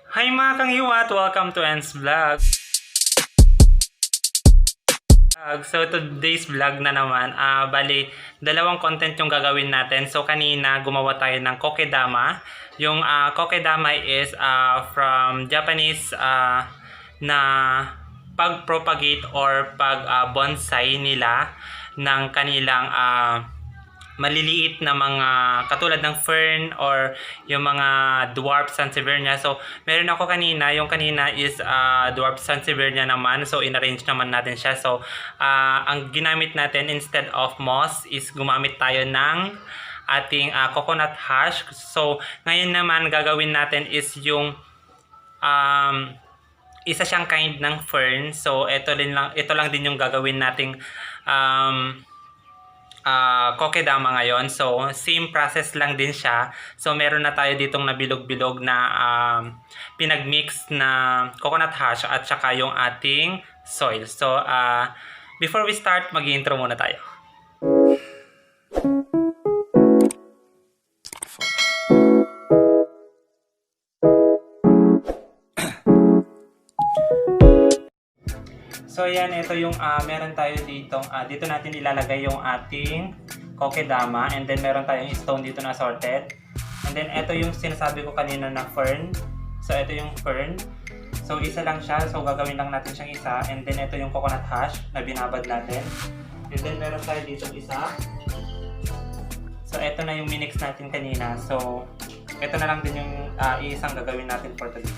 Hi mga Kangiwat! Welcome to En's Vlog! So today's vlog na naman, bali dalawang content yung gagawin natin. So kanina gumawa tayo ng Kokedama. Yung Kokedama is from Japanese na pag-propagate or pag-bonsai nila ng kanilang maliliit na mga katulad ng fern or yung mga dwarf sansevieria. So, meron ako kanina. Yung kanina is dwarf sansevieria naman. So, in-arrange naman natin siya. So, ang ginamit natin instead of moss is gumamit tayo ng ating coconut husk. So, ngayon naman gagawin natin is yung isa siyang kind ng fern. So, ito lang din yung gagawin nating Kokedama ngayon. So, same process lang din siya. So, meron na tayo ditong nabilog-bilog na pinagmix na coconut husk at saka yung ating soil. So, before we start, mag-intro muna tayo. So yan, ito yung meron tayo dito. Dito natin ilalagay yung ating Kokedama, and then meron tayong stone dito na assorted. And then ito yung sinasabi ko kanina na fern. So ito yung fern. So isa lang siya. So gagawin lang natin siyang isa. And then ito yung coconut husk na binabad natin. And then meron tayo dito isa. So ito na yung minix natin kanina. So ito na lang din yung isang gagawin natin for today.